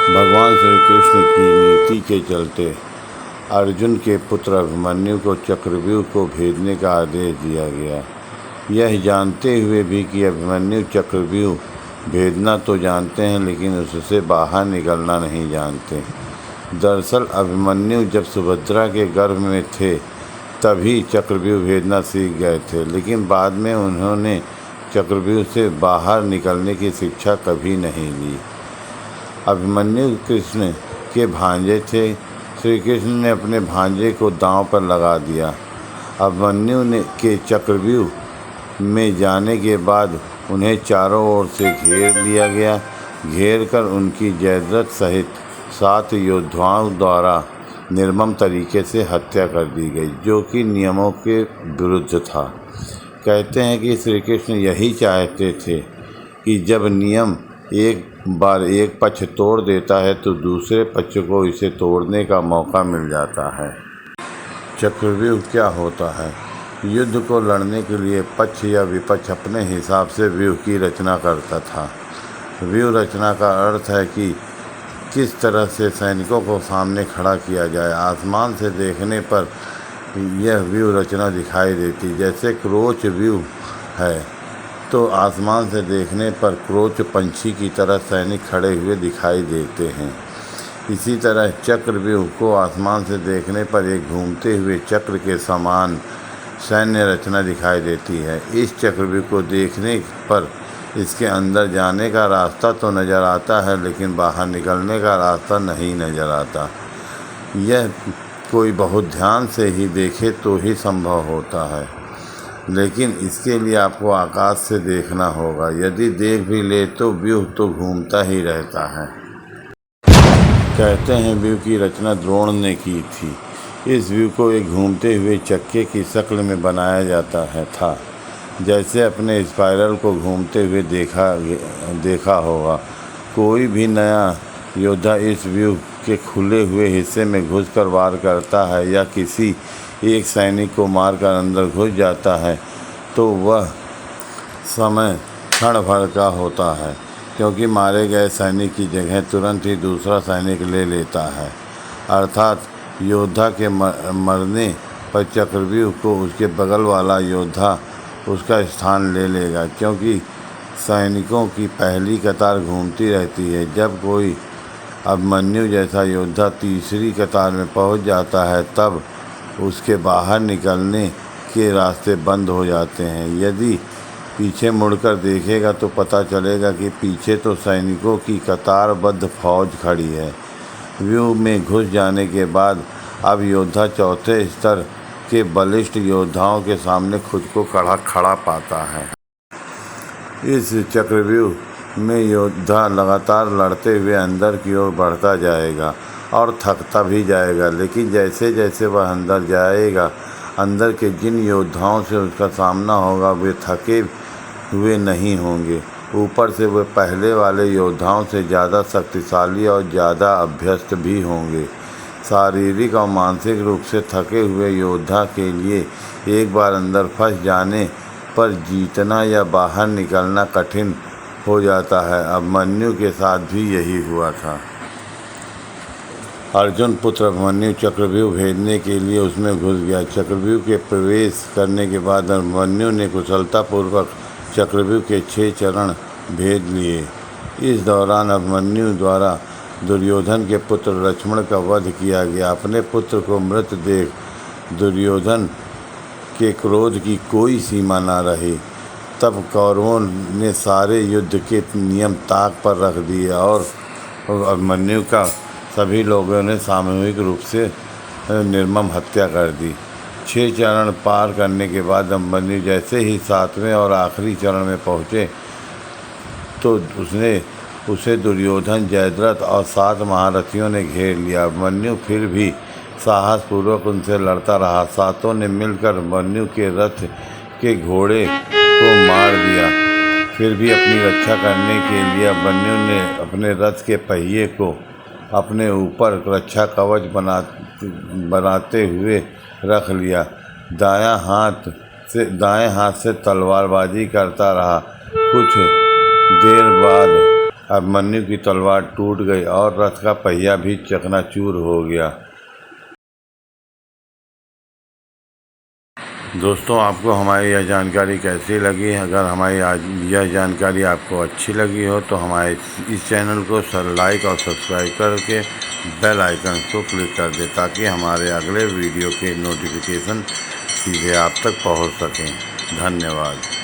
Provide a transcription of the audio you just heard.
भगवान श्री कृष्ण की नीति के चलते अर्जुन के पुत्र अभिमन्यु को चक्रव्यूह को भेदने का आदेश दिया गया। यह जानते हुए भी कि अभिमन्यु चक्रव्यूह भेदना तो जानते हैं, लेकिन उससे बाहर निकलना नहीं जानते। दरअसल अभिमन्यु जब सुभद्रा के गर्भ में थे तभी चक्रव्यूह भेदना सीख गए थे, लेकिन बाद में उन्होंने चक्रव्यूह से बाहर निकलने की शिक्षा कभी नहीं ली। अभिमन्यु कृष्ण के भांजे थे। श्री कृष्ण ने अपने भांजे को दांव पर लगा दिया। अभिमन्यु के चक्रव्यूह में जाने के बाद उन्हें चारों ओर से घेर लिया गया। घेर कर उनकी जयद्रथ सहित 7 योद्धाओं द्वारा निर्मम तरीके से हत्या कर दी गई, जो कि नियमों के विरुद्ध था। कहते हैं कि श्री कृष्ण यही चाहते थे कि जब नियम एक बार एक पक्ष तोड़ देता है तो दूसरे पक्ष को इसे तोड़ने का मौका मिल जाता है। चक्रव्यूह क्या होता है? युद्ध को लड़ने के लिए पक्ष या विपक्ष अपने हिसाब से व्यूह की रचना करता था। व्यूह रचना का अर्थ है कि किस तरह से सैनिकों को सामने खड़ा किया जाए। आसमान से देखने पर यह व्यूह रचना दिखाई देती। जैसे क्रोच व्यूह है तो आसमान से देखने पर क्रोच पंछी की तरह सैनिक खड़े हुए दिखाई देते हैं। इसी तरह चक्रव्यूह को आसमान से देखने पर एक घूमते हुए चक्र के समान सैन्य रचना दिखाई देती है। इस चक्रव्यूह को देखने पर इसके अंदर जाने का रास्ता तो नज़र आता है, लेकिन बाहर निकलने का रास्ता नहीं नज़र आता। यह कोई बहुत ध्यान से ही देखे तो ही संभव होता है, लेकिन इसके लिए आपको आकाश से देखना होगा। यदि देख भी ले तो व्यूह तो घूमता ही रहता है। कहते हैं व्यूह की रचना द्रोण ने की थी। इस व्यूह को एक घूमते हुए चक्के की शक्ल में बनाया जाता था, जैसे अपने स्पाइरल को घूमते हुए देखा होगा। कोई भी नया योद्धा इस व्यूह के खुले हुए हिस्से में घुसकर वार करता है या किसी एक सैनिक को मारकर अंदर घुस जाता है तो वह समय क्षण भर का होता है, क्योंकि मारे गए सैनिक की जगह तुरंत ही दूसरा सैनिक ले लेता है। अर्थात योद्धा के मरने पर चक्रव्यूह को उसके बगल वाला योद्धा उसका स्थान ले लेगा, क्योंकि सैनिकों की पहली कतार घूमती रहती है। जब कोई अभिमन्यु जैसा योद्धा तीसरी कतार में पहुंच जाता है तब उसके बाहर निकलने के रास्ते बंद हो जाते हैं। यदि पीछे मुड़कर देखेगा तो पता चलेगा कि पीछे तो सैनिकों की कतारबद्ध फौज खड़ी है। व्यूह में घुस जाने के बाद अब योद्धा चौथे स्तर के बलिष्ठ योद्धाओं के सामने खुद को खड़ा पाता है। इस चक्रव्यूह में योद्धा लगातार लड़ते हुए अंदर की ओर बढ़ता जाएगा और थकता भी जाएगा, लेकिन जैसे जैसे वह अंदर जाएगा, अंदर के जिन योद्धाओं से उसका सामना होगा वे थके हुए नहीं होंगे। ऊपर से वे पहले वाले योद्धाओं से ज़्यादा शक्तिशाली और ज़्यादा अभ्यस्त भी होंगे। शारीरिक और मानसिक रूप से थके हुए योद्धा के लिए एक बार अंदर फंस जाने पर जीतना या बाहर निकलना कठिन हो जाता है। अभिमन्यु के साथ भी यही हुआ था। अर्जुन पुत्र अभिमन्यु चक्रव्यूह भेदने के लिए उसमें घुस गया। चक्रव्यूह के प्रवेश करने के बाद अभिमन्यु ने कुशलतापूर्वक चक्रव्यूह के 6 चरण भेद लिए। इस दौरान अभिमन्यु द्वारा दुर्योधन के पुत्र लक्ष्मण का वध किया गया। अपने पुत्र को मृत देख दुर्योधन के क्रोध की कोई सीमा न रही। तब कौरवों ने सारे युद्ध के नियम ताक पर रख दिए और अभिमन्यु का सभी लोगों ने सामूहिक रूप से निर्मम हत्या कर दी। 6 चरण पार करने के बाद अभिमन्यु जैसे ही 7वें और आखिरी चरण में पहुँचे तो उसे दुर्योधन, जयद्रथ और 7 महारथियों ने घेर लिया। अभिमन्यु फिर भी साहसपूर्वक उनसे लड़ता रहा। 7 ने मिलकर अभिमन्यु के रथ के घोड़े को मार दिया। फिर भी अपनी रक्षा करने के लिए अभिमन्यु ने अपने रथ के पहिए को अपने ऊपर रक्षा कवच बनाते हुए रख लिया। दाएं हाथ से तलवारबाजी करता रहा। कुछ देर बाद अभिमन्यु की तलवार टूट गई और रथ का पहिया भी चकनाचूर हो गया। दोस्तों, आपको हमारी यह जानकारी कैसी लगी? अगर हमारी यह जानकारी आपको अच्छी लगी हो तो हमारे इस चैनल को लाइक और सब्सक्राइब करके बेल आइकन को क्लिक कर दें ताकि हमारे अगले वीडियो के नोटिफिकेशन सीधे आप तक पहुंच सकें। धन्यवाद।